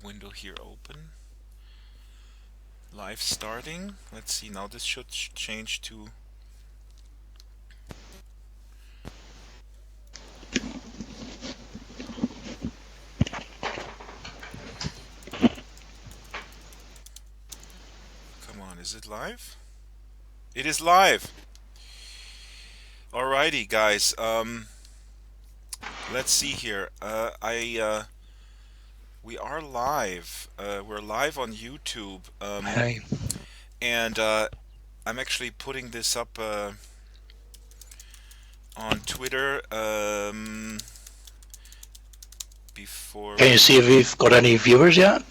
window here open. Live starting. Let's see, now this should change to... Come on, is it live? It is live! Alrighty, guys. Let's see here. We are live. We're live on YouTube. Hey. And I'm actually putting this up on Twitter before. Can you see if we've got any viewers yet?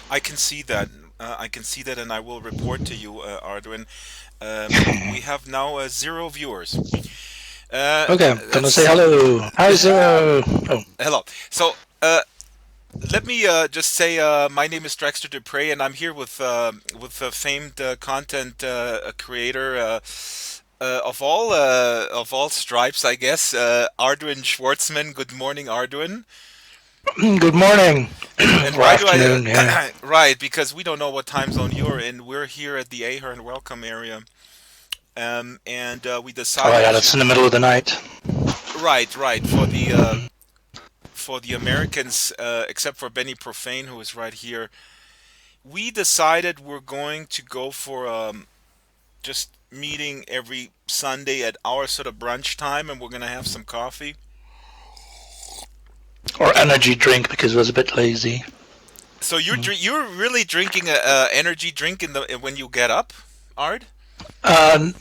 I can see that. And I will report to you, Arduenn. We have now 0 viewers. Okay, I'm gonna say hello. Hi, Zero. Oh. Hello. So, let me just say my name is Drax, and I'm here with a famed content creator of all stripes, I guess. Arduenn Schwartzman. Good morning, Arduenn. Good morning. And or afternoon, yeah. Right, because we don't know what time zone you're in. We're here at the Ahern welcome area, and we decided. Oh yeah, that's in the middle of the night. Right. For the Americans, except for Benny Profane, who is right here, we decided we're going to go for just meeting every Sunday at our sort of brunch time, and we're going to have some coffee. Or energy drink, because I was a bit lazy. So you're really drinking a energy drink when you get up, Ard?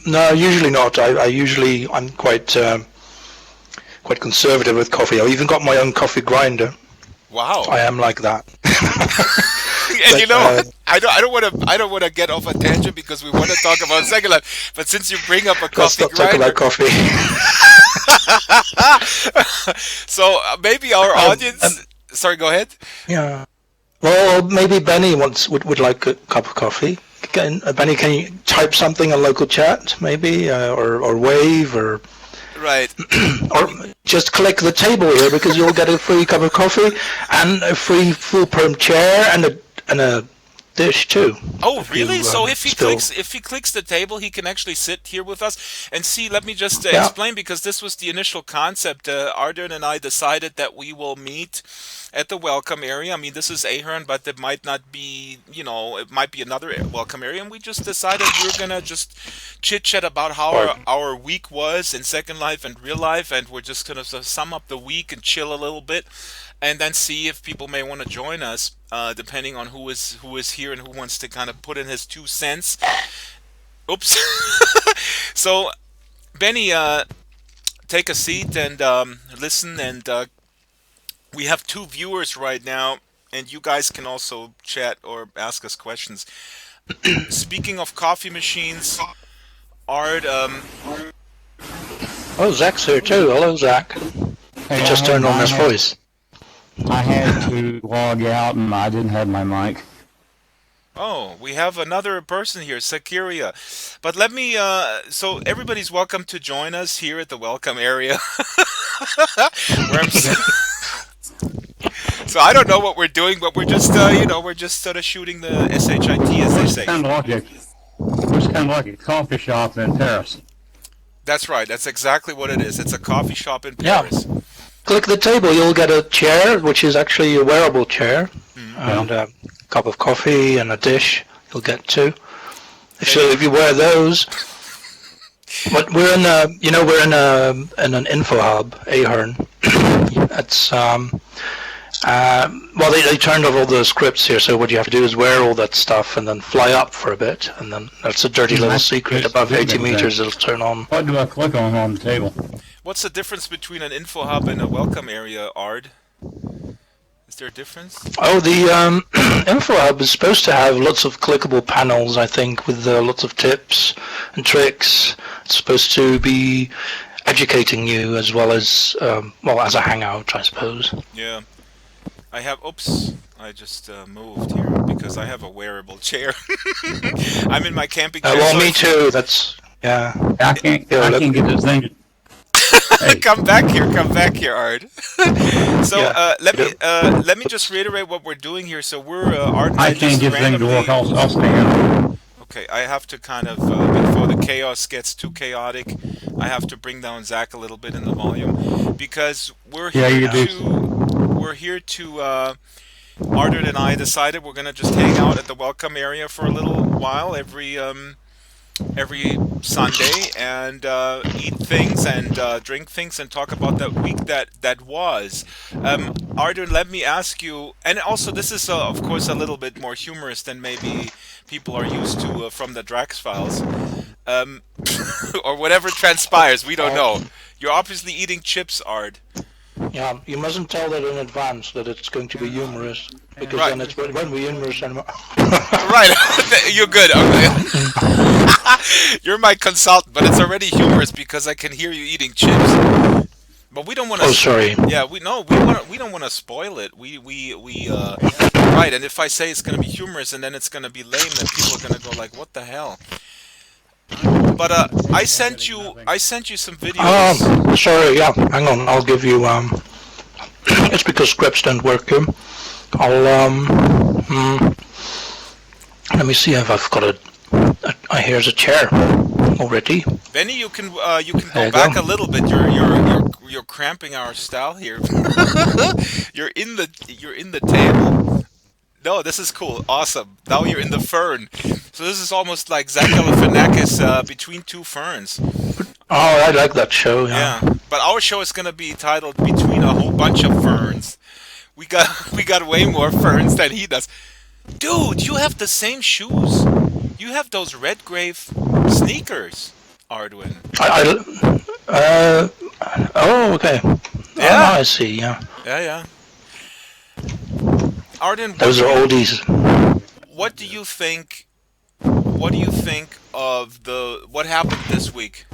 No, usually not. I'm quite conservative with coffee. I've even got my own coffee grinder. Wow. I am like that. And but, I don't want to get off a tangent because we want to talk about Second Life. But since you bring up a coffee grinder, let's talk about coffee. So maybe our audience. Sorry, go ahead. Yeah. Well, maybe Benny would like a cup of coffee. Benny, can you type something on local chat, maybe, or wave, or? Right. Or just click the table here because you'll get a free cup of coffee and a free full perm chair and a dish too. Oh, really? So if he clicks the table, he can actually sit here with us and see. Let me just explain, because this was the initial concept. Arduenn and I decided that we will meet at the welcome area. I mean, this is Ahern, but it might not be, it might be another welcome area. And we just decided we were going to just chit-chat about how our week was in Second Life and real life. And we're just going to sum up the week and chill a little bit. And then see if people may want to join us, depending on who is here and who wants to kind of put in his 2 cents. Oops. So, Benny, take a seat and listen. And we have 2 viewers right now, and you guys can also chat or ask us questions. Speaking of coffee machines, Art. Oh, Zach's here too. Hello, Zach. Hey, just turned on his voice. I had to log out and I didn't have my mic. Oh, we have another person here, Sakiria. But let me, so everybody's welcome to join us here at the welcome area. So I don't know what we're doing, but we're just, we're just sort of shooting the SHIT, as they say. It's kind of like a coffee shop in Paris. That's right. That's exactly what it is. It's a coffee shop in Paris. Yeah. Click the table, you'll get a chair, which is actually a wearable chair, and a cup of coffee and a dish. You'll get 2. So if you wear those, but we're in an info hub, Ahern. It's well, they turned off all the scripts here, so what you have to do is wear all that stuff and then fly up for a bit, and then that's a dirty little secret. Above 80 meters, it'll turn on. What do I click on the table? What's the difference between an info hub and a welcome area, Ard? Is there a difference? Oh, the info hub is supposed to have lots of clickable panels, I think, with lots of tips and tricks. It's supposed to be educating you as well as, as a hangout, I suppose. Yeah. I have, I just moved here because I have a wearable chair. I'm in my camping chair. Well, me too, that's, yeah. I can't get this thing. Hey. Come back here, Art. So Yeah. let me just reiterate what we're doing here. So we're Art and I I can't just get things to work. randomly. I'll stand. Okay, I have to kind of before the chaos gets too chaotic, I have to bring down Zach a little bit in the volume because Yeah, you do. we're here to Arduenn and I decided we're gonna just hang out at the welcome area for a little while every Sunday and eat things and drink things and talk about that week that was. Arduenn, let me ask you, and also this is of course a little bit more humorous than maybe people are used to from the Drax files, um, or whatever transpires. We don't know. You're obviously eating chips, Ard. Yeah, you mustn't tell that in advance that it's going to be humorous, because Right. then it won't be humorous anymore. Right, you're good. You're my consultant, but it's already humorous because I can hear you eating chips. But we don't want to. Oh, sorry. Yeah, we don't want to spoil it. Right. And if I say it's gonna be humorous and then it's gonna be lame, then people are gonna go like, "What the hell?" But I sent you some videos. Sorry, yeah, hang on, I'll give you, it's because scripts don't work here. Let me see if I've got here's a chair already. Benny, you can go you back go. a little bit. You're cramping our style here. You're in the table. No, this is cool. Awesome. Now you're in the fern. So this is almost like Zach Galifianakis between two ferns. Oh, I like that show, yeah. Yeah. But our show is gonna be titled Between a Whole Bunch of Ferns. We got way more ferns than he does. Dude, you have the same shoes. You have those Redgrave sneakers, Arduenn. Oh, okay. Yeah. Oh, now I see, yeah. Yeah. Arduenn, Those are oldies. what do you think? What do you think of what happened this week?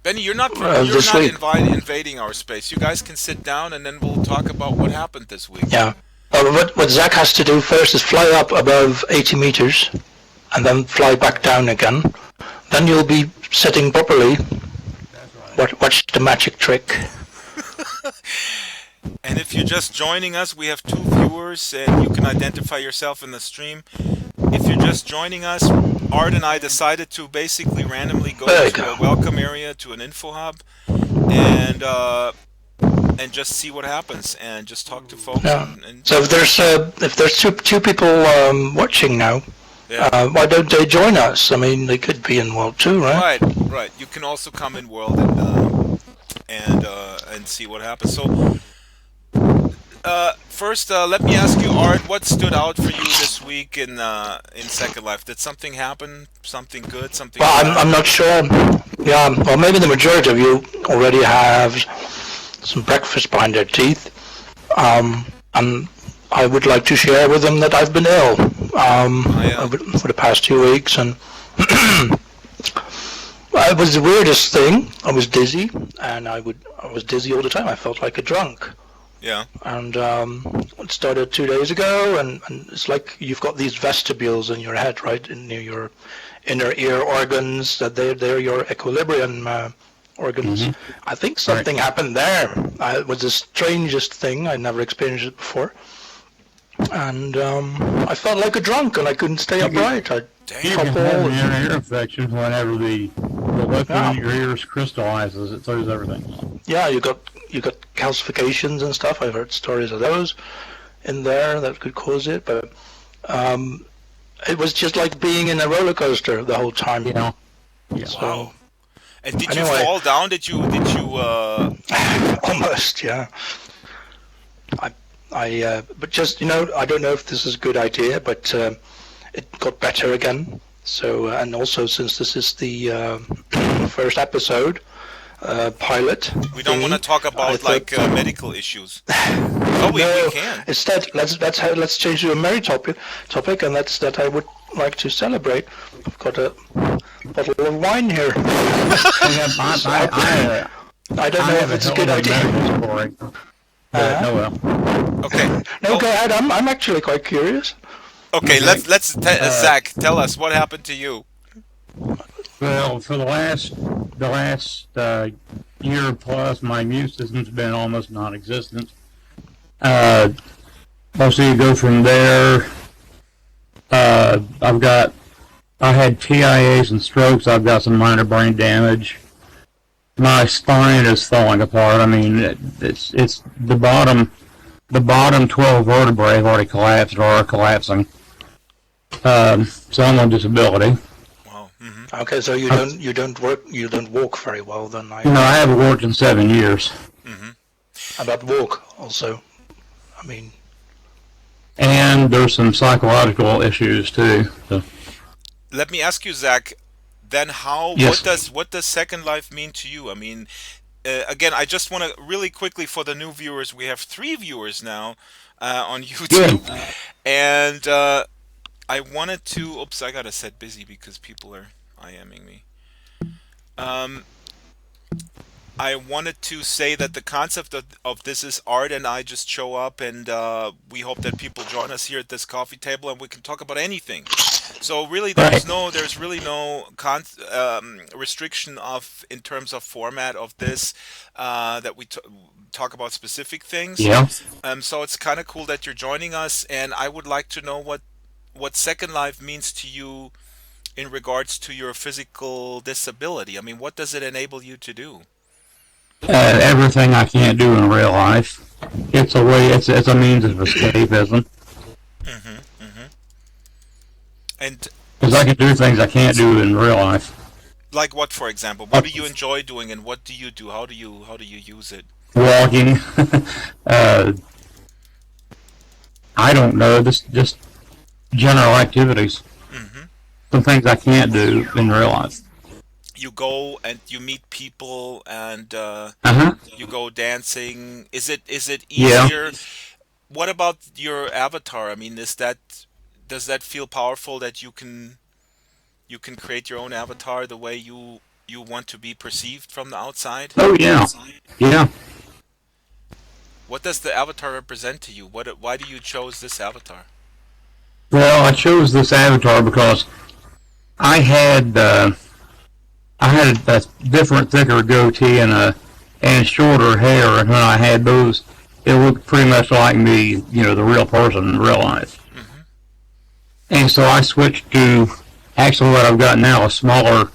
Benny, you're not This week? invading our space. You guys can sit down and then we'll talk about what happened this week. Yeah. What Zach has to do first is fly up above 80 meters and then fly back down again. Then you'll be sitting properly. Watch the magic trick. And if you're just joining us, we have 2 viewers, and you can identify yourself in the stream. If you're just joining us, Art and I decided to basically randomly go to a welcome area, to an info hub, and just see what happens, and just talk to folks. Yeah. So if there's two people watching now, yeah. why don't they join us? I mean, they could be in World 2, right? Right. You can also come in World and see what happens. So. First, let me ask you, Art, what stood out for you this week in Second Life? Did something happen? Something good? Something Well, bad? I'm not sure. Yeah, well, maybe the majority of you already have some breakfast behind their teeth. And I would like to share with them that I've been ill for the past 2 weeks, and it was the weirdest thing. I was dizzy, and I was dizzy all the time. I felt like a drunk. Yeah. And it started 2 days ago, and it's like you've got these vestibules in your head, right, near your inner ear organs, that they're your equilibrium organs. Mm-hmm. I think something happened there. It was the strangest thing. I'd never experienced it before. And I felt like a drunk, and I couldn't stay upright. You can have an ear infection whenever the liquid in your ears crystallizes. It throws everything. Yeah, you got calcifications and stuff. I've heard stories of those in there that could cause it, but it was just like being in a roller coaster the whole time. Yeah. So, wow. And did you fall down? Did you? Almost, yeah. But just, I don't know if this is a good idea, but it got better again. So, and also since this is the first episode, pilot. We don't want to talk about medical issues. Oh, we can. Instead, let's change to a merry topic, and that's that I would like to celebrate. I've got a bottle of wine here. I don't know if it's a good idea. No, well. Okay. No, go ahead. I'm actually quite curious. Okay, let's Zach, tell us what happened to you. Well, for the last year plus, my immune system's been almost non-existent. Also, you go from there. I had TIAs and strokes. I've got some minor brain damage. My spine is falling apart. I mean, it's the bottom 12 vertebrae have already collapsed or are collapsing. So I'm on disability. Wow. Okay, so you don't walk very well then. I haven't worked in 7 years. About walk also. I mean. And there's some psychological issues too. So. Let me ask you, Zach. Then Yes. what does Second Life mean to you? I mean, again, I just want to really quickly for the new viewers. We have 3 viewers now on YouTube, Good. and I wanted to. Oops, I gotta set busy because people are IMing me. I wanted to say that the concept of this is Art and I just show up, and we hope that people join us here at this coffee table, and we can talk about anything. So really, there's really no restriction in terms of format of this that we talk about specific things. Yeah. So it's kind of cool that you're joining us, and I would like to know what Second Life means to you in regards to your physical disability. I mean, what does it enable you to do? Everything I can't do in real life. It's a way. It's a means of escapism. And because I can do things I can't do in real life. Like what, for example? What do you enjoy doing, and what do you do? How do you use it? Walking. I don't know. Just general activities. Some things I can't do in real life. You go and you meet people, and you go dancing. Is it easier? Yeah. What about your avatar? I mean, does that feel powerful that you can create your own avatar the way you want to be perceived from the outside? Oh yeah. Yeah. What does the avatar represent to you? Why do you chose this avatar? Well, I chose this avatar because I had a different, thicker goatee and shorter hair, and when I had those, it looked pretty much like me, the real person in real life. And so I switched to actually what I've got now, a smaller,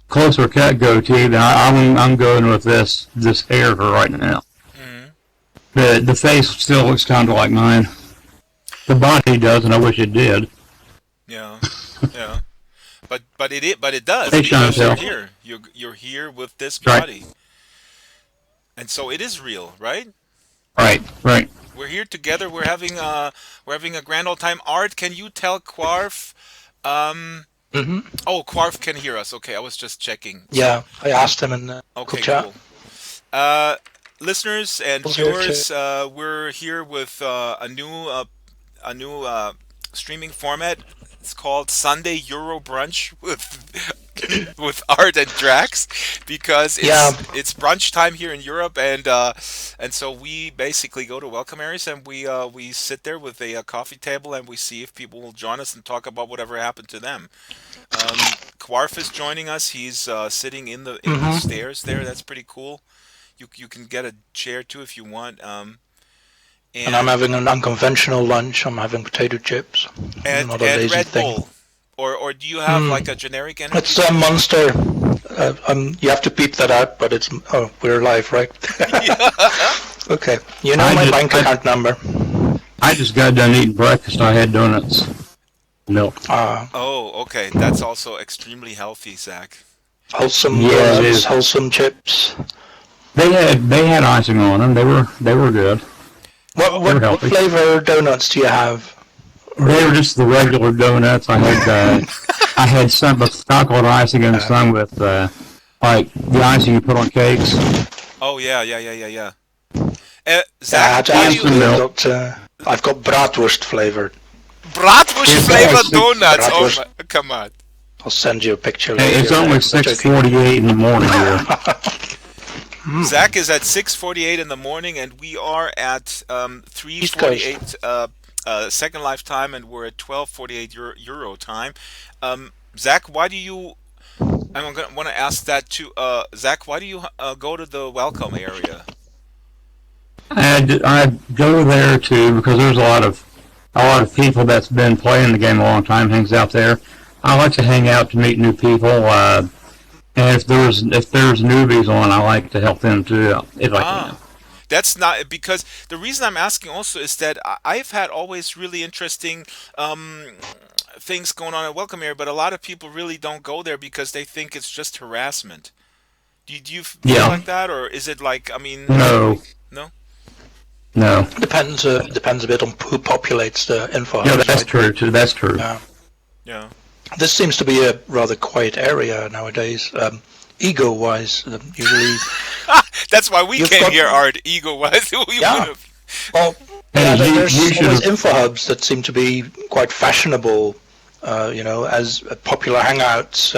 closer cut goatee. I'm going with this hair for right now. The face still looks kind of like mine. The body does, and I wish it did. Yeah, yeah. But it does. Hey, Because you're Chantel. here. You're here with this body. Right. And so it is real, right? Right. We're here together. We're having a grand old time. Art, can you tell Quarf? Oh, Quarf can hear us. Okay, I was just checking. Yeah, I asked him in the chat. Cool. Listeners and viewers, we're here with a new streaming format. It's called Sunday Euro Brunch with Art and Drax, because it's brunch time here in Europe, and so we basically go to welcome areas, and we sit there with a coffee table, and we see if people will join us and talk about whatever happened to them. Quarf is joining us. He's sitting in the stairs there. That's pretty cool. You can get a chair too if you want. And I'm having an unconventional lunch. I'm having potato chips. And Red Bull. Or do you have like a generic energy? It's a Monster. You have to beep that out, but it's... Oh, we're live, right? Okay. You know my bank account number. I just got done eating breakfast. I had donuts. Milk. Oh, okay. That's also extremely healthy, Zach. Wholesome wholesome chips. They had icing on them. They were good. What flavor donuts do you have? They were just the regular donuts. I had some with chocolate icing and some with like the icing you put on cakes. Oh yeah. Zach, I've got bratwurst flavored. Bratwurst flavored donuts. Bratwurst. Oh my, come on. I'll send you a picture later. It's only 6:48 in the morning here. Zach is at 6:48 in the morning, and we are at 3:48 Second Life time, and we're at 12:48 Euro time. Zach, why do you I'm gonna want to ask that too, Zach. Why do you go to the welcome area? I go there too because there's a lot of people that's been playing the game a long time hangs out there. I like to hang out to meet new people. And if there's newbies on, I like to help them too if I can. That's not because the reason I'm asking also is that I've had always really interesting things going on at Welcome Area, but a lot of people really don't go there because they think it's just harassment. Do you feel Yeah. like that, or is it like, I mean, No. no? No. Depends a bit on who populates the info Yeah, hubs, that's right? true too. That's true. Yeah. Yeah. This seems to be a rather quiet area nowadays. Ego-wise, usually. That's why we You've came got- here, Art. Ego-wise, Yeah. Well, Hey, yeah, you there's should always have. info hubs that seem to be quite fashionable. As popular hangouts,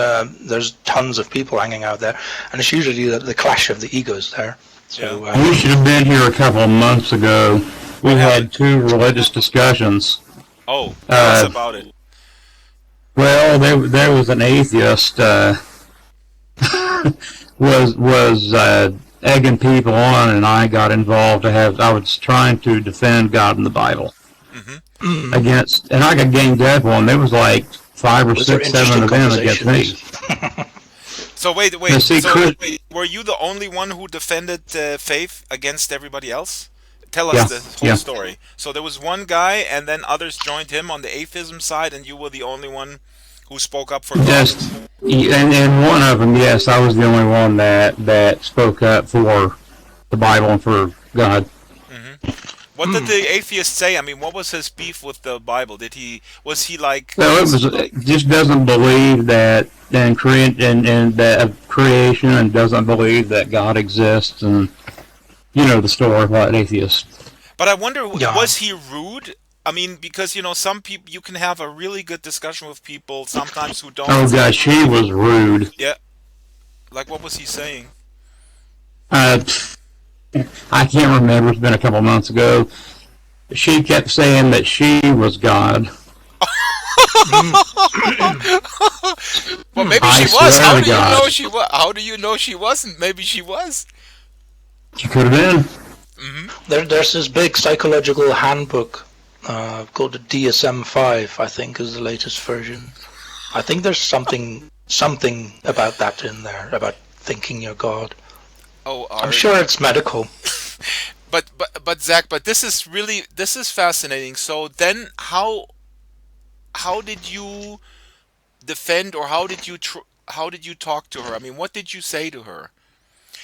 there's tons of people hanging out there, and it's usually the clash of the egos there. So We should have been here a couple of months ago. We had two religious discussions. Oh, tell us Uh, about it. Well, there was an atheist was egging people on, and I got involved. I was trying to defend God and the Bible against, and I got ganged up on. There was like 5 or those are 6, 7 of them against me. conversations. So wait. Now, see, Chris- Were you the only one who defended faith against everybody else? Tell us Yeah, the whole yeah. story. So there was one guy, and then others joined him on the atheism side, and you were the only one who spoke up for God. Just and one of them, yes, I was the only one that spoke up for the Bible and for God. What did the atheist say? I mean, what was his beef with the Bible? Was he like? So it just doesn't believe that in creation, and doesn't believe that God exists, and the story about atheists. But I wonder, Yeah. was he rude? I mean, because some people, you can have a really good discussion with people sometimes who don't. Oh God, she was rude. Yeah. Like, what was he saying? I can't remember. It's been a couple months ago. She kept saying that she was God. Well, maybe I she was. swear How to do you God. know she was? How do you know she wasn't? Maybe she was. She could have been. There's this big psychological handbook called the DSM-5, I think, is the latest version. I think there's something about that in there, about thinking you're God. Oh, I'm sure it's medical. But Zach, this is fascinating. So then, how did you defend, or how did you talk to her? I mean, what did you say to her?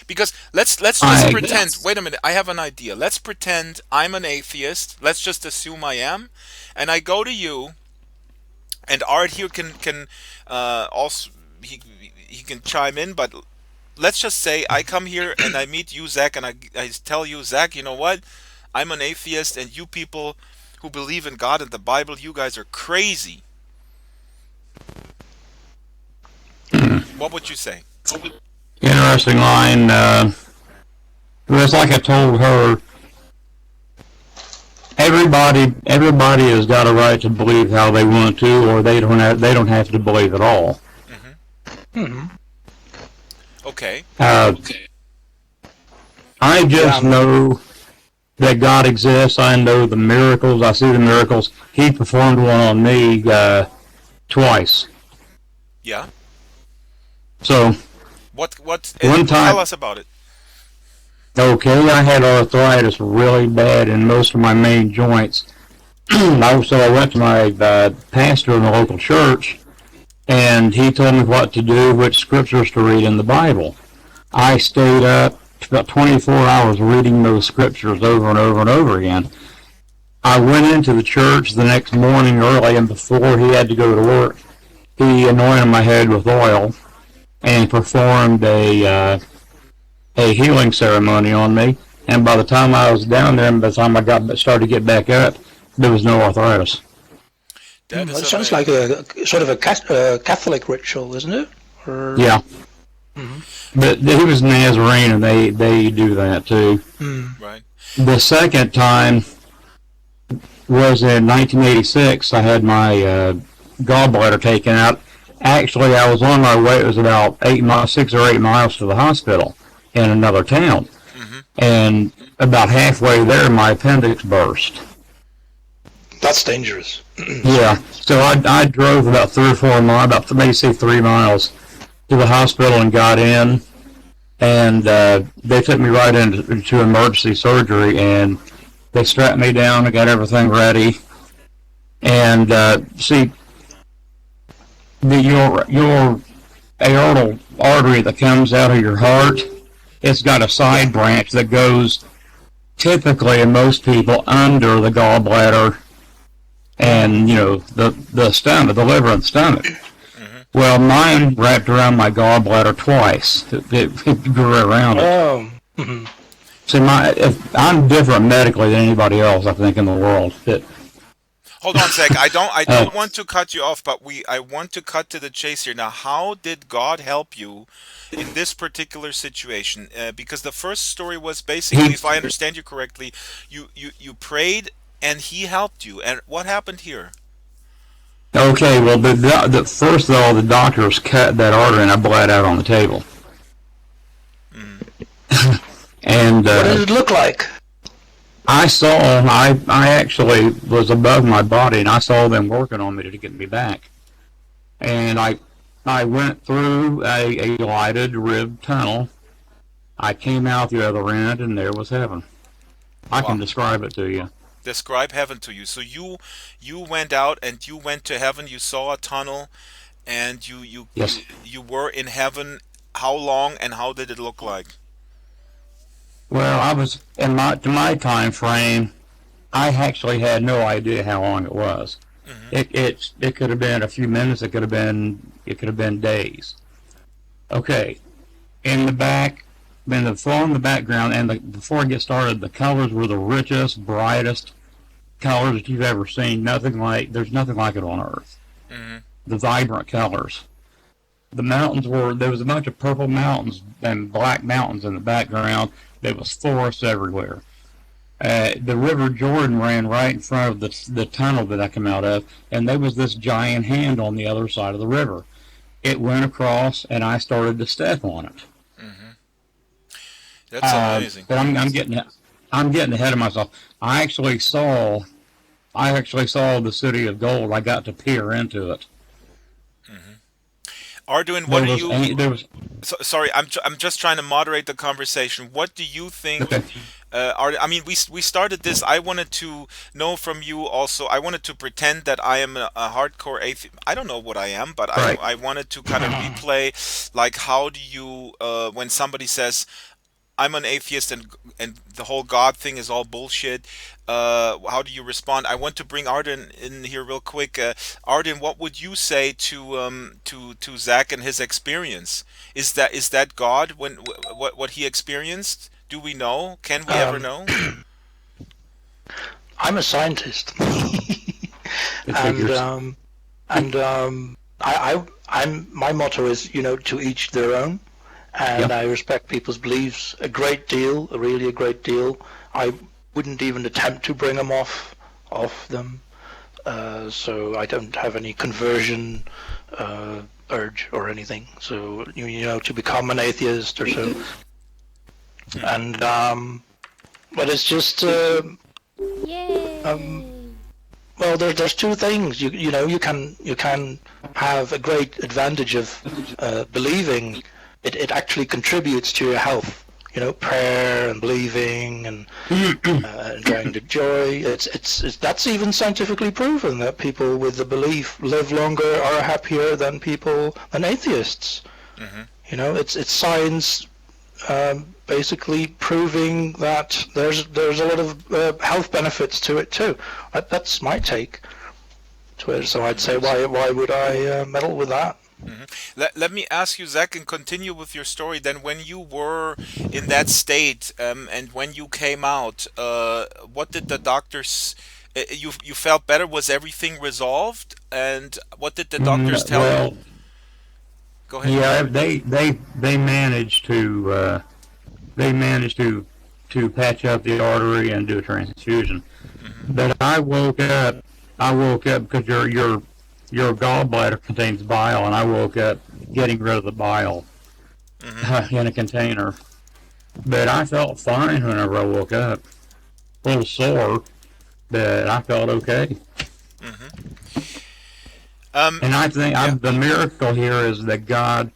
Because let's just pretend. Wait a minute, I have an idea. Let's pretend I'm an atheist. Let's just assume I am, and I go to you. And Art here can also he can chime in, but let's just say I come here and I meet you, Zach, and I tell you, Zach, you know what? I'm an atheist, and you people who believe in God and the Bible, you guys are crazy. What would you say? Interesting line. It's like I told her. Everybody has got a right to believe how they want to, or they don't have to believe at all. Okay. I just know that God exists. I know the miracles. I see the miracles. He performed one on me twice. Yeah. So What? One time- Tell us about it. okay, I had arthritis really bad in most of my main joints. So I went to my pastor in the local church, and he told me what to do, which scriptures to read in the Bible. I stayed up about 24 hours reading those scriptures over and over and over again. I went into the church the next morning early, and before he had to go to work, he anointed my head with oil and performed a healing ceremony on me. And by the time I was down there, and by the time I started to get back up, there was no arthritis. That That sounds like a sort of a Catholic ritual, isn't it? Or... Yeah. But he was Nazarene, and they do that too. right. The second time was in 1986. I had my gallbladder taken out. Actually, I was on my way. It was about 6 or 8 miles to the hospital in another town. And about halfway there, my appendix burst. That's dangerous. Yeah. So I drove about 3 or 4 miles, about maybe say 3 miles to the hospital and got in. And they took me right into emergency surgery, and they strapped me down and got everything ready. And see, your aortal artery that comes out of your heart, it's got a side branch that goes typically in most people under the gallbladder and the stomach, the liver and stomach. Well, mine wrapped around my gallbladder twice. It grew around it. Oh. See, I'm different medically than anybody else, I think, in the world. Hold on a sec. I don't want to cut you off, but I want to cut to the chase here. Now, how did God help you in this particular situation? Because the first story was basically, if I understand you correctly, you prayed and He helped you. And what happened here? Okay, well, first of all, the doctors cut that artery and I bled out on the table. And what did it look like? I actually was above my body, and I saw them working on me to get me back. And I went through a lighted ribbed tunnel. I came out the other end, and there was heaven. I can describe it to you. Describe heaven to you. So you went out and you went to heaven. You saw a tunnel, and you were in heaven. How long and how did it look like? Well, I was in my time frame. I actually had no idea how long it was. It could have been a few minutes. It could have been days. Okay, in the back, in the background, and before I get started, the colors were the richest, brightest colors that you've ever seen. There's nothing like it on Earth. The vibrant colors. The mountains there was a bunch of purple mountains and black mountains in the background. There was forest everywhere. The River Jordan ran right in front of the tunnel that I come out of, and there was this giant hand on the other side of the river. It went across, and I started to step on it. That's amazing. But I'm getting ahead of myself. I actually saw the city of gold. I got to peer into it. Arduenn, what do you? Sorry, I'm just trying to moderate the conversation. What do you think? Okay. I mean, we started this. I wanted to know from you also. I wanted to pretend that I am a hardcore atheist. I don't know what I am, but Right. I wanted to kind of replay, like, how do you when somebody says, I'm an atheist and the whole God thing is all bullshit. How do you respond? I want to bring Arduenn in here real quick. Arduenn, what would you say to Zach and his experience? Is that God when what he experienced? Do we know? Can we ever know? I'm a scientist, my motto is to each their own. And I respect people's beliefs a great deal, really a great deal. I wouldn't even attempt to bring them off them. So I don't have any conversion urge or anything. So to become an atheist or so. And but it's just well, there's two things. You can have a great advantage of believing. It actually contributes to your health, prayer and believing and enjoying the joy. It's that's even scientifically proven that people with the belief live longer, are happier than atheists. It's science basically proving that there's a lot of health benefits to it too. That's my take to it. So I'd say why would I meddle with that? Let me ask you, Zach, and continue with your story. Then, when you were in that state and when you came out, what did the doctors? You felt better? Was everything resolved? And what did the doctors tell you? Go ahead. Yeah, they managed to patch up the artery and do a transfusion. But I woke up because your gallbladder contains bile, and I woke up getting rid of the bile in a container. But I felt fine whenever I woke up. A little sore, but I felt okay. And I think the miracle here is that God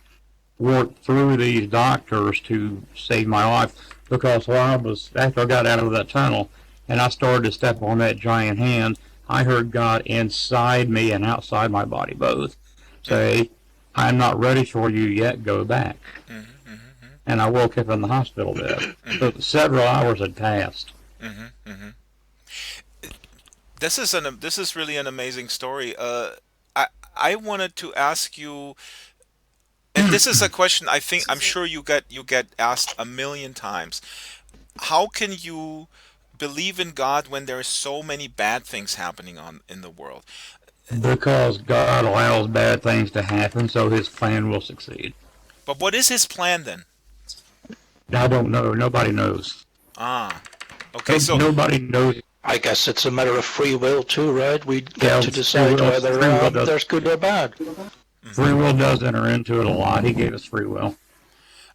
worked through these doctors to save my life. Because after I got out of that tunnel and I started to step on that giant hand, I heard God inside me and outside my body both say, I'm not ready for you yet, go back. And I woke up in the hospital bed. So several hours had passed. This is really an amazing story. I wanted to ask you, and this is a question I'm sure you get asked a million times. How can you believe in God when there are so many bad things happening in the world? Because God allows bad things to happen, so His plan will succeed. But what is His plan then? I don't know. Nobody knows. Okay. So nobody knows. I guess it's a matter of free will too, right? We get to decide whether there's good or bad. Free will does enter into it a lot. He gave us free will.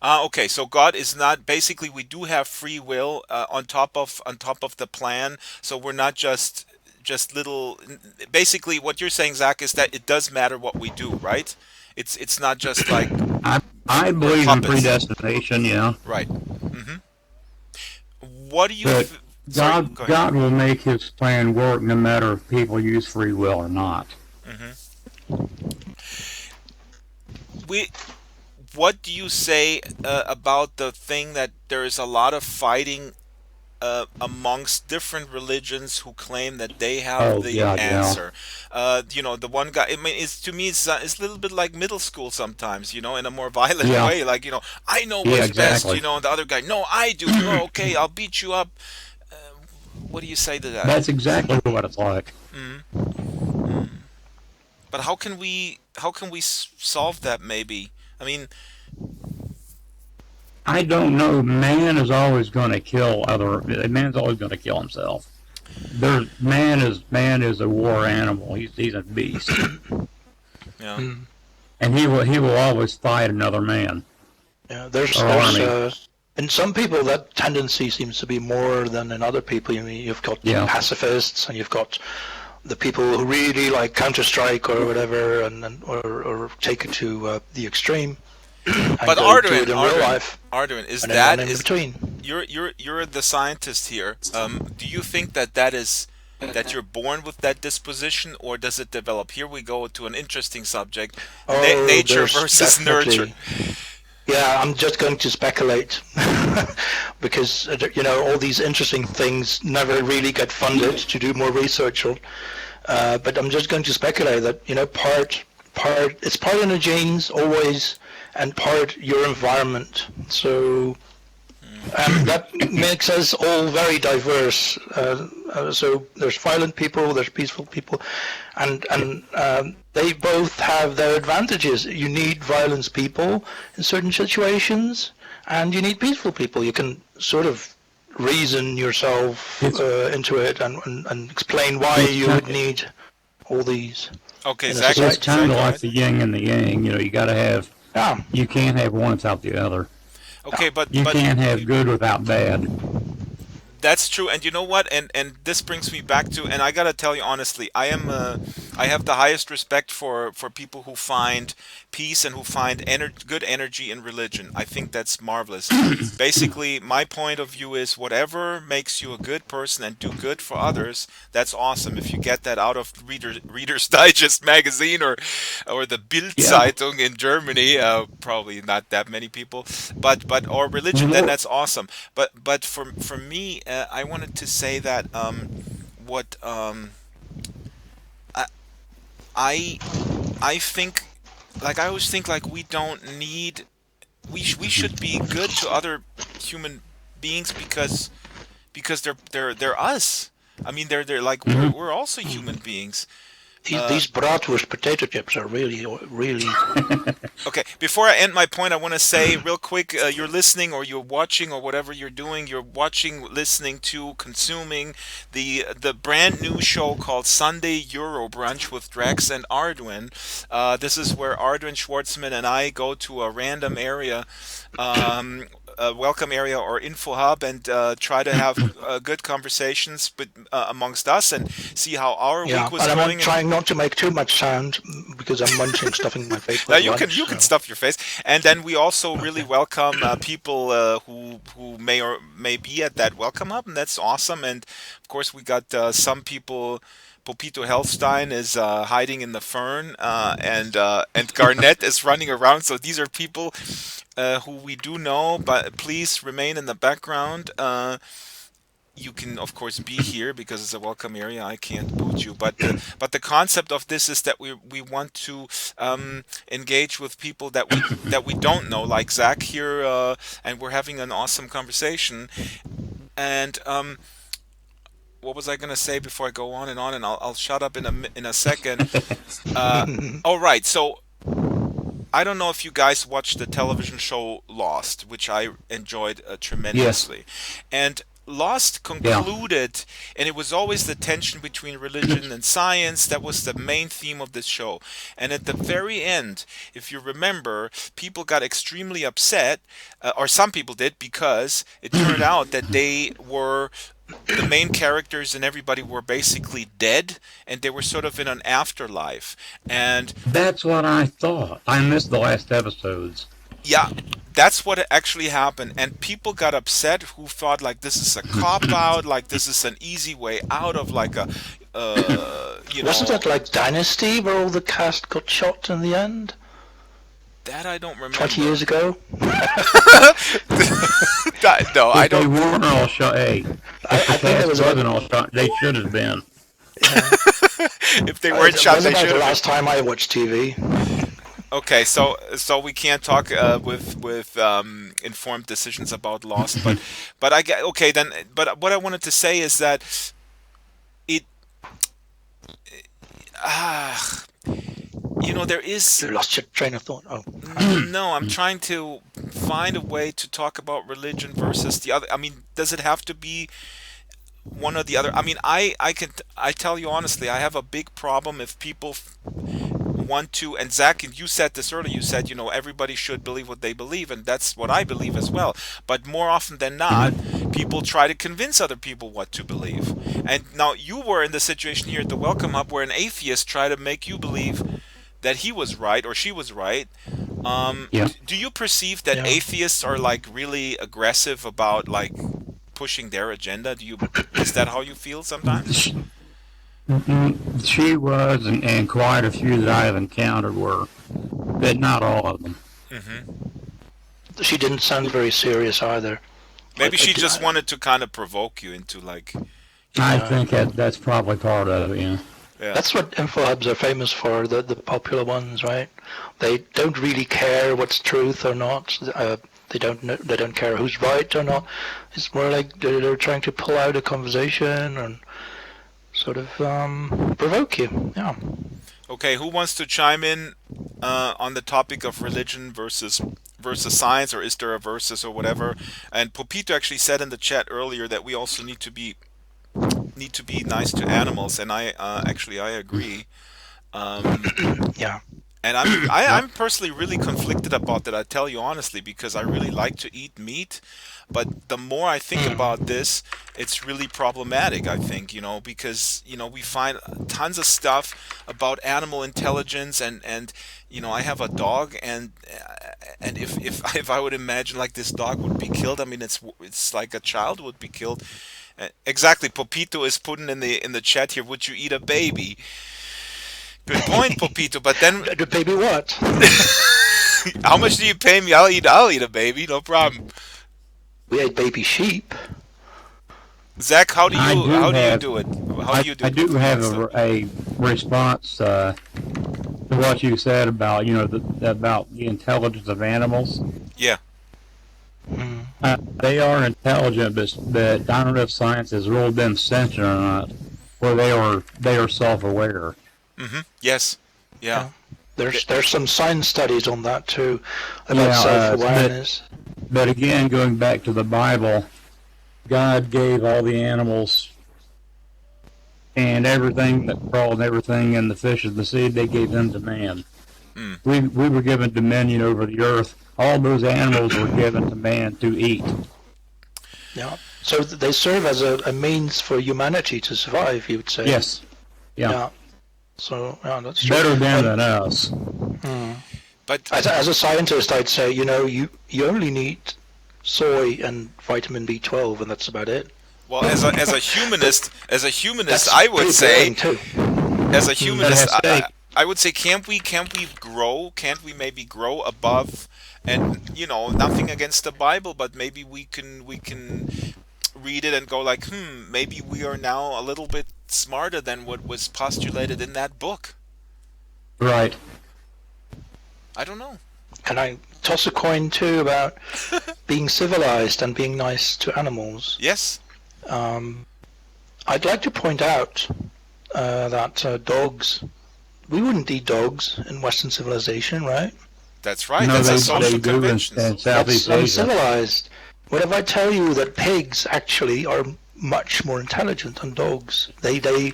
Okay, so God is not basically we do have free will on top of the plan. So we're not just little. Basically, what you're saying, Zach, is that it does matter what we do, right? It's not just like I believe in predestination. Yeah. Right. What do you? God will make His plan work no matter if people use free will or not. What do you say about the thing that there is a lot of fighting amongst different religions who claim that they have the answer? The one guy. I mean, to me, it's a little bit like middle school sometimes. In a more violent way. Like I know what's best. And the other guy, no, I do. Oh, okay, I'll beat you up. What do you say to that? That's exactly what it's like. But how can we solve that? Maybe. I mean, I don't know. Man is always going to kill man's always going to kill himself. Man is a war animal. He's a beast. Yeah. And he will always fight another man. Yeah. There's in some people that tendency seems to be more than in other people. You've got pacifists, and you've got the people who really like Counter-Strike or whatever, or take it to the extreme. But Arduenn, is that in between? You're the scientist here. Do you think that you're born with that disposition, or does it develop? Here we go to an interesting subject: nature versus nurture. Yeah, I'm just going to speculate because all these interesting things never really get funded to do more research on. But I'm just going to speculate that it's part in the genes always, and part your environment. So that makes us all very diverse. So there's violent people, there's peaceful people, and they both have their advantages. You need violence people in certain situations, and you need peaceful people. You can sort of reason yourself into it and explain why you would need all these. Okay, exactly. It's kind of like the yin and the yang. You got to have. You can't have one without the other. Okay, but you can't have good without bad. That's true, and you know what? And this brings me back to, and I gotta tell you honestly, I have the highest respect for people who find peace and who find good energy in religion. I think that's marvelous. Basically, my point of view is whatever makes you a good person and do good for others, that's awesome. If you get that out of Reader's Digest magazine or the Bild Zeitung in Germany, probably not that many people, but or religion, then that's awesome. But for me, I wanted to say that I think, like I always think, like we don't need, we should be good to other human beings because they're us. I mean they're like we're also human beings. These bratwurst potato chips are really. Okay, before I end my point, I want to say real quick, you're listening or you're watching or whatever you're doing, you're watching, listening to, consuming the brand new show called Sunday Euro Brunch with Drax and Arduenn. This is where Arduenn Schwartzman and I go to a random area, a welcome area or info hub, and try to have good conversations amongst us and see how our week was and going. I'm trying not to make too much sound because I'm munching stuff in my face. Now you can stuff your face, and then we also really welcome people who may be at that welcome hub, and that's awesome. And of course, we got some people. Popito Helfstein is hiding in the fern, and Garnett is running around. So these are people who we do know, but please remain in the background. You can, of course, be here because it's a welcome area. I can't boot you, but the concept of this is that we want to engage with people that we don't know, like Zach here, and we're having an awesome conversation. And what was I going to say before I go on? And I'll shut up in a second. All right, so I don't know if you guys watched the television show Lost, which I enjoyed tremendously. Yes. And Lost concluded, and it was always the tension between religion and science. That was the main theme of this show. And at the very end, if you remember, people got extremely upset, or some people did, because it turned out that the main characters and everybody were basically dead, and they were sort of in an afterlife. And that's what I thought. I missed the last episodes. Yeah, that's what actually happened, and people got upset who thought like this is a cop-out, like this is an easy way out of like a, Wasn't that like Dynasty where all the cast got shot in the end? That I don't remember. 20 years ago? No, I don't. They weren't all shot. Hey, I think it wasn't all shot. They should have been. If they weren't shot, they should have. The last time I watched TV. Okay, so we can't talk with informed decisions about Lost, but I get okay then. But what I wanted to say is that there is. You lost your train of thought. Oh. No, I'm trying to find a way to talk about religion versus the other. I mean, does it have to be one or the other? I mean, I tell you honestly, I have a big problem if people want to, and Zach, and you said this earlier, you said, everybody should believe what they believe, and that's what I believe as well. But more often than not, people try to convince other people what to believe. And now you were in the situation here at the Welcome Hub where an atheist tried to make you believe that he was right or she was right. Do you perceive that atheists are like really aggressive about like pushing their agenda? Is that how you feel sometimes? She was, and quite a few that I have encountered were, but not all of them. Mm-hmm. She didn't sound very serious either. Maybe she just wanted to kind of provoke you into like. I think that's probably part of it. Yeah. That's what info hubs are famous for. The popular ones, right? They don't really care what's truth or not. They don't care who's right or not. It's more like they're trying to pull out a conversation and sort of provoke you. Yeah. Okay, who wants to chime in on the topic of religion versus science, or is there a versus or whatever? And Popito actually said in the chat earlier that we also need to be nice to animals, and I agree. Yeah. And I'm personally really conflicted about that. I tell you honestly, because I really like to eat meat, but the more I think about this, it's really problematic. I think because we find tons of stuff about animal intelligence, and I have a dog, and if I would imagine like this dog would be killed, I mean it's like a child would be killed. Exactly, Popito is putting in the chat here. Would you eat a baby? Good point, Popito. But then, the baby what? How much do you pay me? I'll eat a baby, no problem. We ate baby sheep. Zach, how do you do it? I do have a response to what you said about about the intelligence of animals. Yeah. They are intelligent, but I don't know if science has ruled them sentient or not, or they are self-aware. Yes. Yeah. Yeah. There's some science studies on that too, about Yeah, self-awareness. but again, going back to the Bible, God gave all the animals and everything that crawled and everything and the fish of the sea, they gave them to man. Mm. We were given dominion over the earth. All those animals were given to man to eat. Yeah. So they serve as a means for humanity to survive, you would say. Yes. Yeah. Yeah. So yeah, that's true. Better them than us. But As a scientist, I'd say, you only need soy and vitamin B12, and that's about it. well, as a humanist, That's I would pretty say, boring, too. as a humanist, Gotta have steak. I would say, can't we grow? Can't we maybe grow above? And nothing against the Bible, but maybe we can read it and go like, maybe we are now a little bit smarter than what was postulated in that book. Right. I don't know. Can I toss a coin too about being civilized and being nice to animals? Yes. I'd like to point out that dogs, we wouldn't eat dogs in Western civilization, right? That's right. No, That's a they social do convention. in Southeast That's Asia. uncivilized. What if I tell you that pigs actually are much more intelligent than dogs? They can Yeah,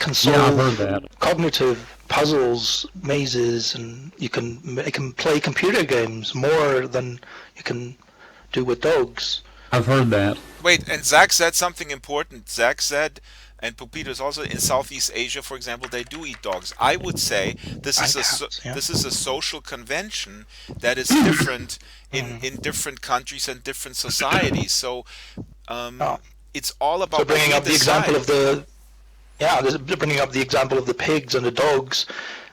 I've solve heard that. cognitive puzzles, mazes, and they can play computer games more than you can do with dogs. I've heard that. Wait, and Zach said something important. Zach said, and Pupito's also in Southeast Asia, for example, they do eat dogs. I would say this is this is a social convention that is different in different countries and different societies. So it's all about So bringing what up we the example decide. of bringing up the example of the pigs and the dogs.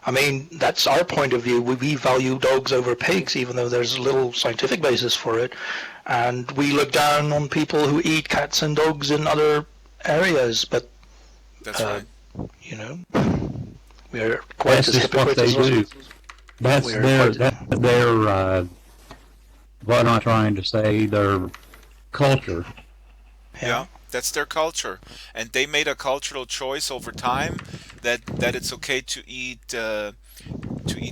I mean, that's our point of view. We value dogs over pigs, even though there's little scientific basis for it. And we look down on people who eat cats and dogs in other areas. But, That's right. we are quite That's as just what hypocrites they as us. do. That's their what am I trying to say? Their culture. Yeah, that's their culture, and they made a cultural choice over time that it's okay to eat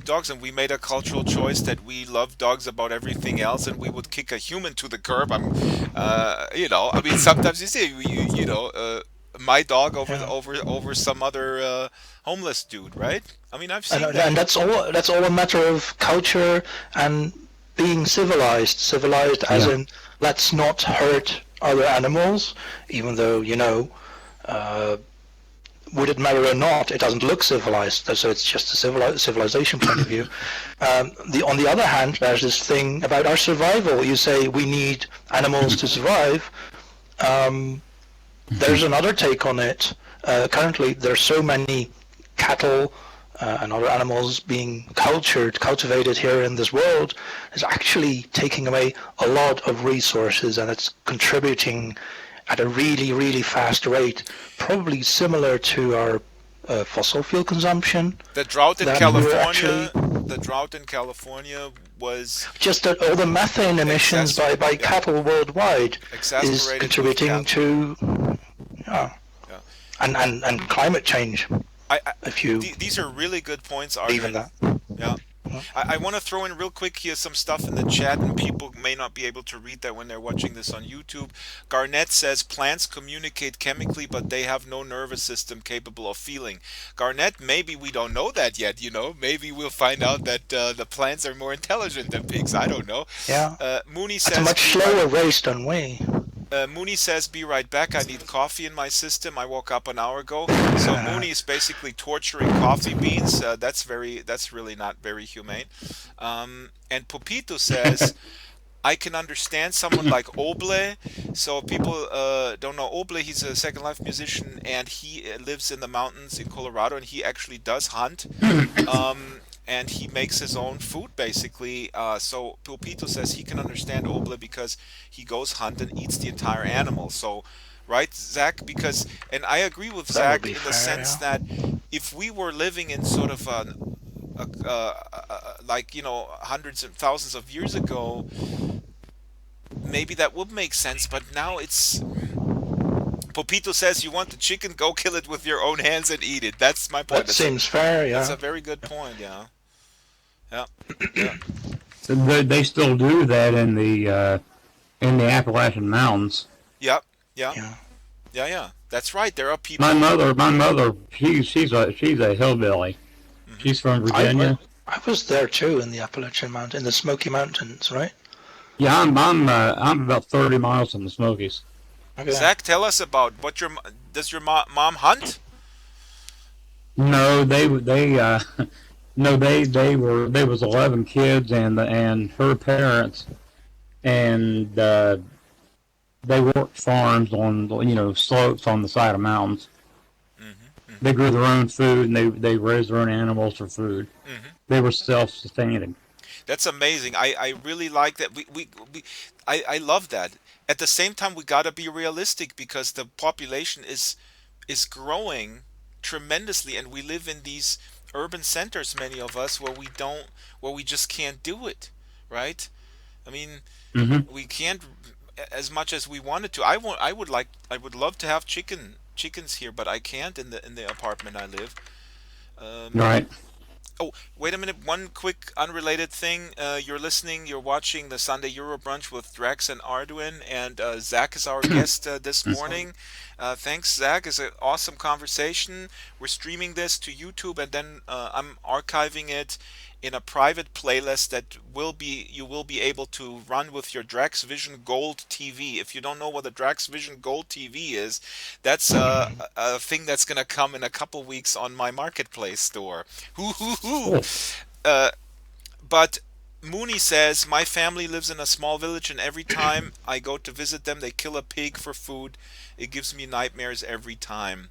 dogs, and we made a cultural choice that we love dogs above everything else, and we would kick a human to the curb. I mean, sometimes you see, my dog over some other homeless dude, right? I mean, I've seen that. And that's all a matter of culture and being civilized as in let's not hurt other animals, even though would it matter or not, it doesn't look civilized, so it's just a civilization point of view. On the other hand, there's this thing about our survival. You say we need animals to survive. There's another take on it. Currently, there's so many cattle and other animals being cultivated here in this world, is actually taking away a lot of resources, and it's contributing at a really, really fast rate, probably similar to our fossil fuel consumption. The drought in California was just that all the methane emissions by cattle worldwide is contributing to and climate change. These are really good points, Arduenn. Even that. Yeah. I want to throw in real quick here some stuff in the chat, and people may not be able to read that when they're watching this on YouTube. Garnett says plants communicate chemically, but they have no nervous system capable of feeling. Garnett, maybe we don't know that yet, Maybe we'll find out that the plants are more intelligent than pigs. I don't know. Yeah. Mooney says... It's a much slower race than we. Mooney says, be right back. I need coffee in my system. I woke up an hour ago. So Mooney is basically torturing coffee beans. That's really not very humane. And Popito says, I can understand someone like Oble. So people don't know Oble. He's a Second Life musician, and he lives in the mountains in Colorado, and he actually does hunt. And he makes his own food, basically. So Pulpito says he can understand Oble because he goes hunt and eats the entire animal. So, right, Zach? And I agree with Zach in the sense that if we were living in sort of hundreds and thousands of years ago, maybe that would make sense. But now Popito says, you want the chicken, go kill it with your own hands and eat it. That's my point. That seems fair, yeah. That's a very good point, yeah. Yeah, yeah. So they still do that in the Appalachian Mountains. Yep, yeah. Yeah. That's right. There are people. My mother, she's a hillbilly. Mm-hmm. She's from Virginia. I was there too in the Appalachian Mountains, in the Smoky Mountains, right? Yeah, I'm about 30 miles from the Smokies. Okay. Zach, tell us about does your mom hunt? No, they was 11 kids and her parents, and they worked farms on slopes on the side of mountains. Mm-hmm. They grew their own food and they raised their own animals for food. Mm-hmm. They were self-sustaining. That's amazing. I really like that. I love that. At the same time, we gotta be realistic because the population is growing tremendously, and we live in these urban centers, many of us, where we just can't do it, right? I mean, mm-hmm. we can't as much as we wanted to. I would love to have chickens here, but I can't in the apartment I live. Right. Oh, wait a minute. One quick unrelated thing. You're watching the Sunday Euro Brunch with Drax and Arduenn, and Zach is our guest this morning. Thanks, Zach. It's an awesome conversation. We're streaming this to YouTube, and then I'm archiving it in a private playlist that you will be able to run with your Drax Vision Gold TV. If you don't know what the Drax Vision Gold TV is, that's a thing that's going to come in a couple weeks on my marketplace store. But Mooney says, my family lives in a small village, and every time I go to visit them, they kill a pig for food. It gives me nightmares every time.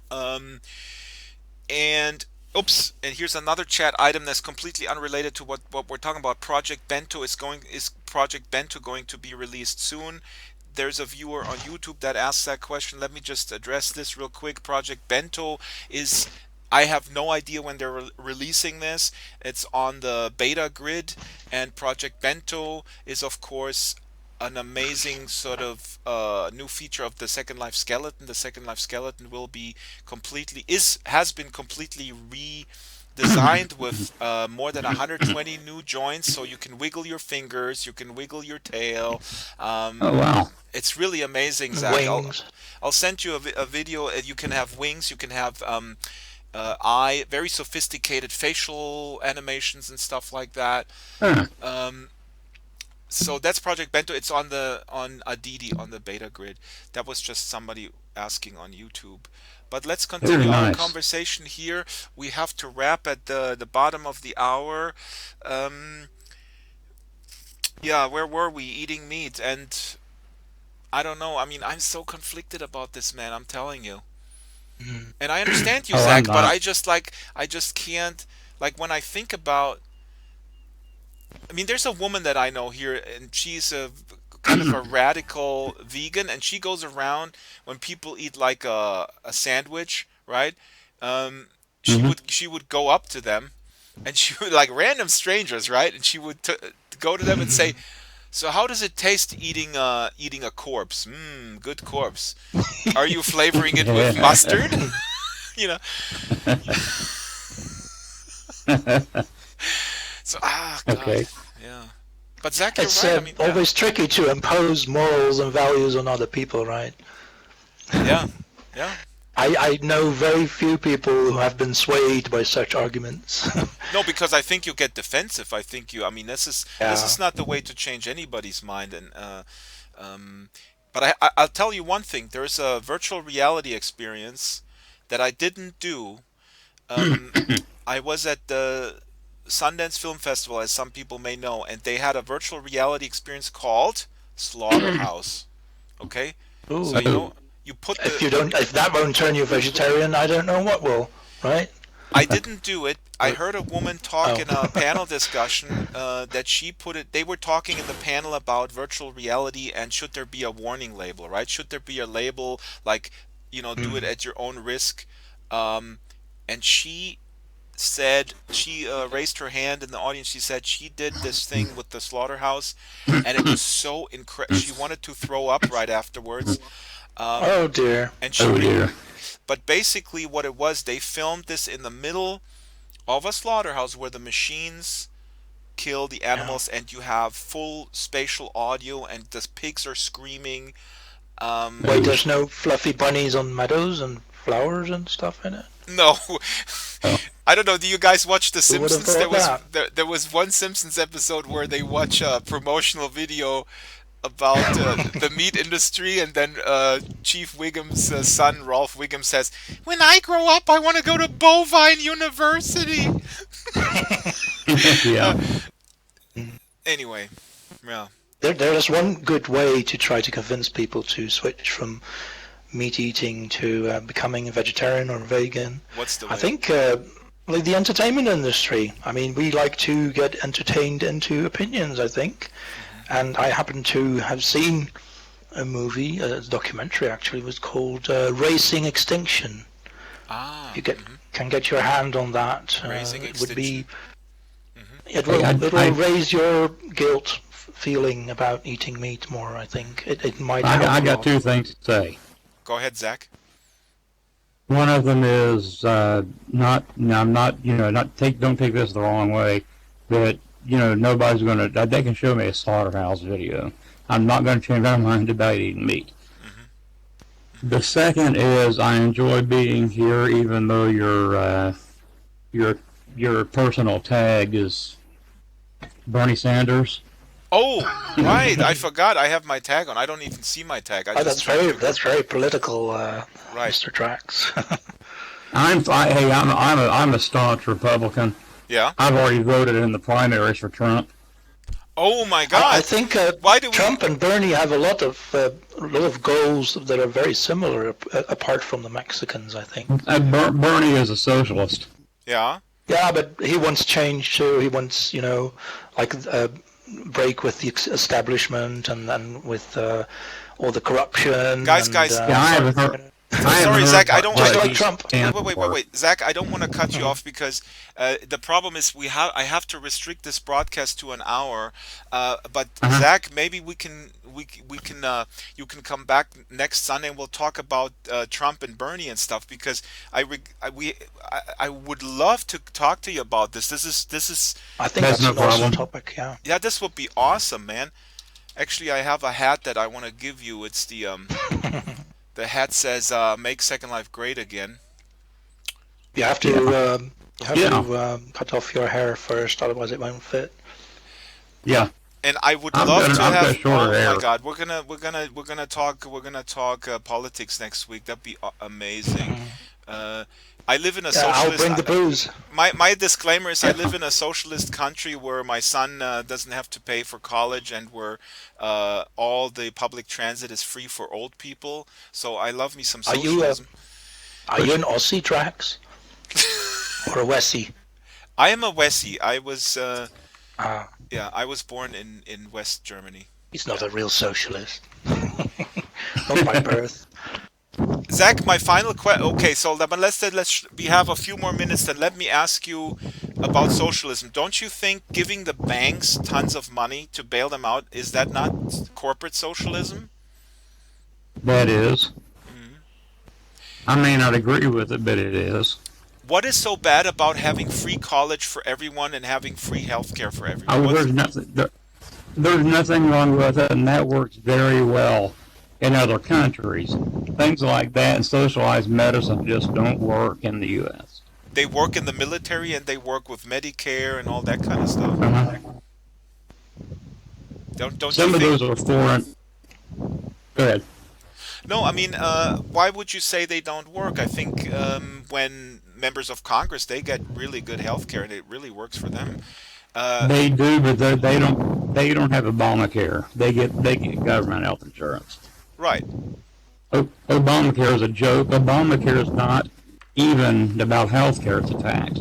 And here's another chat item that's completely unrelated to what we're talking about. Project Bento is Project Bento going to be released soon? There's a viewer on YouTube that asked that question. Let me just address this real quick. Project Bento is, I have no idea when they're releasing this. It's on the beta grid, and Project Bento is, of course, an amazing sort of new feature of the Second Life skeleton. The Second Life skeleton has been completely redesigned with more than 120 new joints, so you can wiggle your fingers, you can wiggle your tail. Oh wow! It's really amazing, Zach. Wings. I'll send you a video. You can have wings. You can have very sophisticated facial animations and stuff like that. So that's Project Bento. It's on Adidi on the beta grid. That was just somebody asking on YouTube. But let's continue our conversation here. We have to wrap at the bottom of the hour. Where were we? Eating meat, and I don't know. I mean, I'm so conflicted about this, man. I'm telling you. And I understand you, Zach, but I just can't. Like, when I think about, I mean, there's a woman that I know here, and she's a kind of a radical vegan, and she goes around when people eat like a sandwich, right? She would go up to them, and she would, like, random strangers, right? And she would go to them and say, "So how does it taste eating a corpse? Good corpse. Are you flavoring it with mustard?" You know. So, God. Okay. Yeah. But Zach, you're it's right. I mean, always tricky to impose morals and values on other people, right? Yeah. I know very few people who have been swayed by such arguments. No, because I think you get defensive. I mean, this is not the way to change anybody's mind. And but I'll tell you one thing. There's a virtual reality experience that I didn't do. I was at the Sundance Film Festival, as some people may know, and they had a virtual reality experience called Slaughterhouse. Okay? Ooh. So you put if that won't turn you vegetarian, I don't know what will, right? I didn't do it. I heard a woman talk in a panel discussion that they were talking in the panel about virtual reality and should there be a warning label, right? Should there be a label like, do it at your own risk? And she said, she raised her hand in the audience. She said she did this thing with the Slaughterhouse, and it was so incredible. She wanted to throw up right afterwards. Oh dear. and Oh dear. but basically what it was, they filmed this in the middle of a slaughterhouse where the machines kill the Yeah. animals, and you have full spatial audio, and the pigs are screaming. Wait, there's no fluffy bunnies on meadows and flowers and stuff in it? No, Oh. I don't know. Do you guys watch The Who would have Simpsons? There thought was that? there was one Simpsons episode where they watch a promotional video about the meat industry, and then Chief Wiggum's son Rolf Wiggum says, "When I grow up, I want to go to Bovine University." Yeah. Anyway, yeah. There's one good way to try to convince people to switch from meat eating to becoming a vegetarian or vegan. What's the I way? think like the entertainment industry. I mean, we like to get entertained into opinions, I think. And I happen to have seen a movie, a documentary actually, was called Racing Extinction. Ah, If you can get your hand on that, Raising it would be. Extinction. It will, I- it will I- raise your guilt feeling about eating meat more, I think. It might help I a got lot. two things to say. Go ahead, Zach. One of them is not. Now, I'm not. Don't take this the wrong way. But nobody's gonna. They can show me a slaughterhouse video. I'm not gonna change my mind about eating meat. The second is I enjoy being here, even though your personal tag is Bernie Sanders. Oh, right. I forgot. I have my tag on. I don't even see my tag. I Oh, just that's very political, right. Mr. Drax. I'm a staunch Republican. Yeah. I've already voted in the primaries for Trump. Oh my God. I think Why do we? Trump and Bernie have a lot of goals that are very similar, apart from the Mexicans, I think. Bernie is a socialist. Yeah. Yeah, but he wants change too. He wants, like break with the establishment and with all the corruption. Guys, and, guys. Yeah, I haven't heard. Sorry, Zach. I don't Just want like Trump. Wait. Zach, I don't want to cut you off because the problem is I have to restrict this broadcast to an hour. But Zach, maybe we can you can come back next Sunday and we'll talk about Trump and Bernie and stuff, because I would love to talk to you about this. This is I think That's that's no an awesome problem. topic. Yeah. yeah, this would be awesome, man. Actually, I have a hat that I want to give you. It's the the hat says "Make Second Life Great Again." You have to Yeah. cut off your hair first, otherwise it won't fit. Yeah. And I would I've love got- to I've got have. shorter Oh hair. my God, we're gonna talk politics next week. That'd be amazing. I live in a Yeah, I'll socialist. bring the booze. My disclaimer is I live in a socialist country where my son doesn't have to pay for college, and where all the public transit is free for old people. So I love me some Are you socialism. are you an Aussie, Drax, or a Wessie? I am a Wessie. I was Ah, I was born in West Germany. he's not a real socialist. Not by birth. Zach, my final question. Okay, so we have a few more minutes. Then let me ask you about socialism. Don't you think giving the banks tons of money to bail them out, is that not corporate socialism? That is. I may not agree with it, but it is. What is so bad about having free college for everyone and having free health care for everyone? There's nothing wrong with it, and that works very well in other countries. Things like that and socialized medicine just don't work in the U.S. They work in the military, and they work with Medicare and all that kind of stuff. Don't Some you of think? those are foreign. Go ahead. No, I mean, why would you say they don't work? I think when members of Congress, they get really good health care, and it really works for them. They do, but they don't. They don't have Obamacare. They get government health insurance. Right. Obamacare is a joke. Obamacare is not even about health care. It's a tax.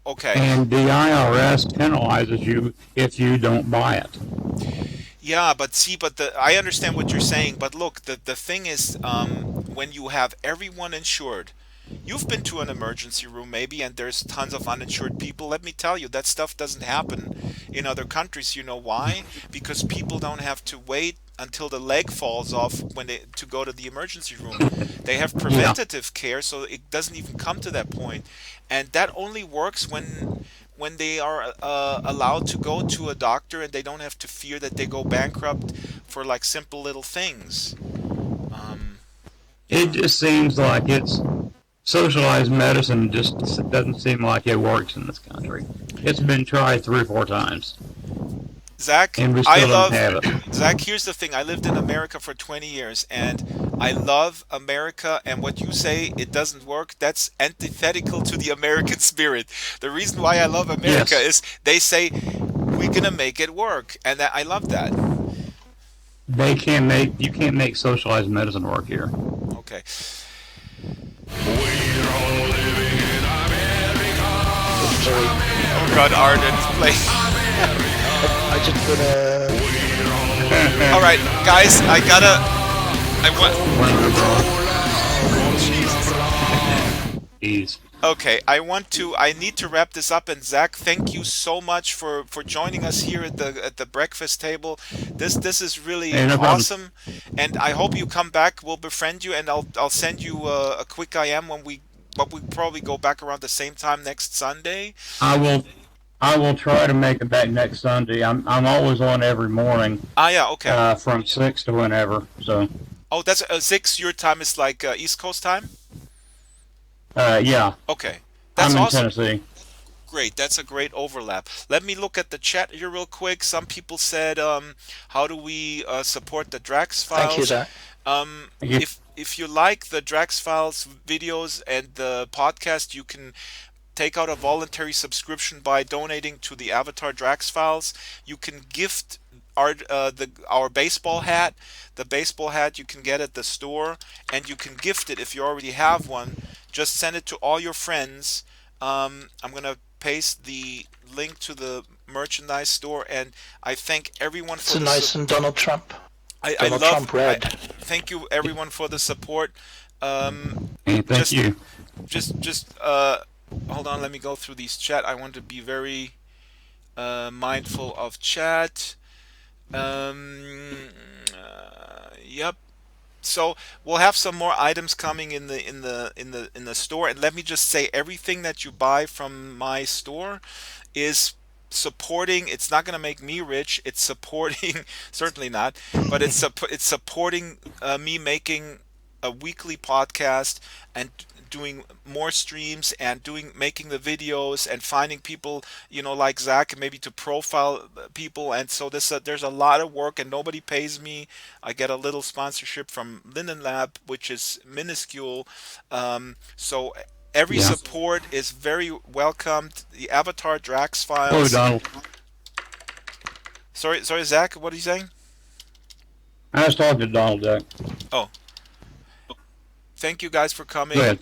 Okay. And the IRS penalizes you if you don't buy it. Yeah, but I understand what you're saying, but look, the thing is, when you have everyone insured, you've been to an emergency room maybe, and there's tons of uninsured people. Let me tell you, that stuff doesn't happen in other countries. You know why? Because people don't have to wait until the leg falls off to go to the emergency room. They have preventative care, so it doesn't even come to that point, and that only works when they are allowed to go to a doctor and they don't have to fear that they go bankrupt for like simple little things. It just seems like it's socialized medicine just doesn't seem like it works in this country. It's been tried 3 or 4 times. Zach, and we still don't have it. Zach, here's the thing. I lived in America for 20 years, and I love America, and what you say, it doesn't work, that's antithetical to the American spirit. The reason why I love America is they say, we're going to make it work, and I love that. You can't make socialized medicine work here. Okay. Oh God, Arduenn is playing. I just gonna. All right, guys, I Jeez. Okay, I need to wrap this up, and Zach, thank you so much for joining us here at the breakfast table. This is really awesome, and I hope you come back. We'll befriend you, and I'll send you a quick IM when we probably go back around the same time next Sunday. I will try to make it back next Sunday. I'm always on every morning. Yeah, okay. From 6 to whenever. So. Oh, that's 6. Your time is like East Coast time. Yeah. Okay, that's I'm in awesome. Tennessee. Great, that's a great overlap. Let me look at the chat here real quick. Some people said, how do we support the Drax files? Thank you, Zach. If you like the Drax files videos and the podcast, you can take out a voluntary subscription by donating to the Avatar Drax files. You can gift our baseball hat. The baseball hat you can get at the store, and you can gift it if you already have one. Just send it to all your friends. I'm gonna paste the link to the merchandise store, and I thank everyone for the support. It's nice and Donald Trump. Donald Trump red. Thank you everyone for the support. Thank you. Just hold on, let me go through these chat. I want to be very mindful of chat. Yep. So we'll have some more items coming in the store, and let me just say, everything that you buy from my store is supporting. It's not going to make me rich. It's supporting, certainly not, but it's supporting me making a weekly podcast and doing more streams and making the videos and finding people, like Zach, maybe to profile people. And so there's a lot of work, and nobody pays me. I get a little sponsorship from Linden Lab, which is minuscule. So every support is very welcomed. The Avatar Drax files. Oh, Donald. Sorry, Zach. What are you saying? I was talking to Donald Duck. Oh. Thank you guys for coming. Go ahead.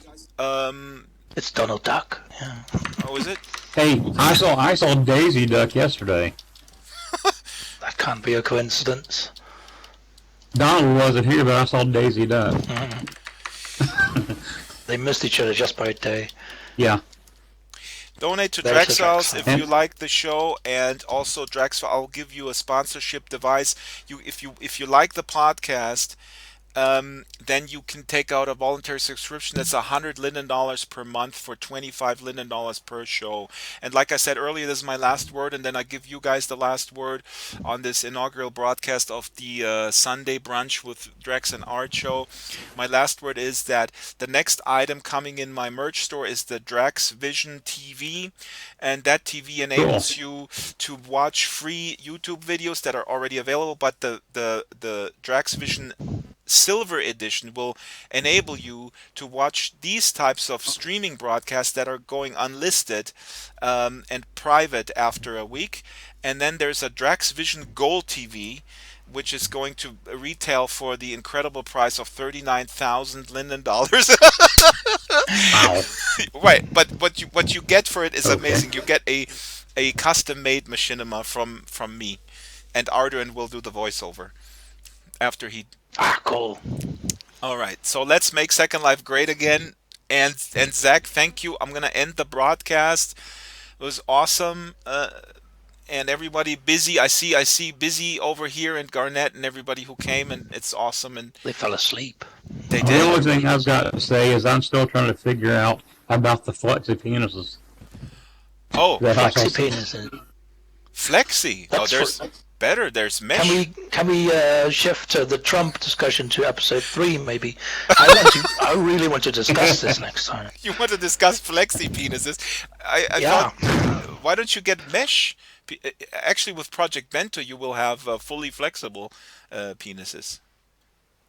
It's Donald Duck. Yeah. Oh, is it? Hey, I saw Daisy Duck yesterday. That can't be a coincidence. Donald wasn't here, but I saw Daisy Duck. They missed each other just by a day. Yeah. Donate to Drax Files if you like the show, and also Drax Files. I'll give you a sponsorship device. If you like the podcast, then you can take out a voluntary subscription. That's $100 Linden per month for $25 Linden per show. And like I said earlier, this is my last word, and then I give you guys the last word on this inaugural broadcast of the Sunday Brunch with Drax and Art show. My last word is that the next item coming in my merch store is the Drax Vision TV, and that TV enables you to watch free YouTube videos that are already available, but the Drax Vision Silver Edition will enable you to watch these types of streaming broadcasts that are going unlisted and private after a week. And then there's a Drax Vision Gold TV, which is going to retail for the incredible price of $39,000 Linden. Wow. Right, but what you get for it is amazing. You get a custom-made machinima from me, and Arduenn will do the voiceover after he. Cool. All right, so let's make Second Life great again. And Zach, thank you. I'm gonna end the broadcast. It was awesome. and everybody busy. I see busy over here, and Garnett and everybody who came, and it's awesome. And They fell asleep. they The did. only thing I've got to say is I'm still trying to figure out about the flexi penises. Oh, Flexi penises. flexi. Oh, there's better. There's mesh. Can we shift the Trump discussion to episode 3 maybe? I really want to discuss this next time. You want to discuss flexi penises? I Yeah. thought, why don't you get mesh? Actually, with Project Bento, you will have fully flexible penises.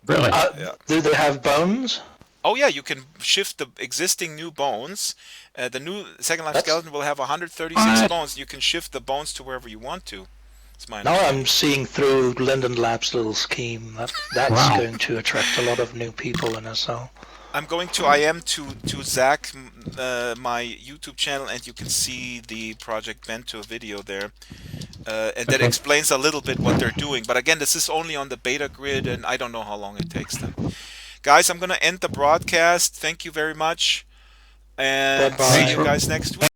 Really? Yeah. Do they have bones? Oh yeah, you can shift the existing new bones. The new Second Life skeleton will have 136 bones. You can shift the bones to wherever you want to. It's my Now I'm seeing through Linden Labs' little scheme. That's going to attract a lot of new people in SL. I'm going to IM to Zach, my YouTube channel, and you can see the Project Bento video there. And that explains a little bit what they're doing. But again, this is only on the beta grid, and I don't know how long it takes them. Guys, I'm going to end the broadcast. Thank you very much. And see you guys next week.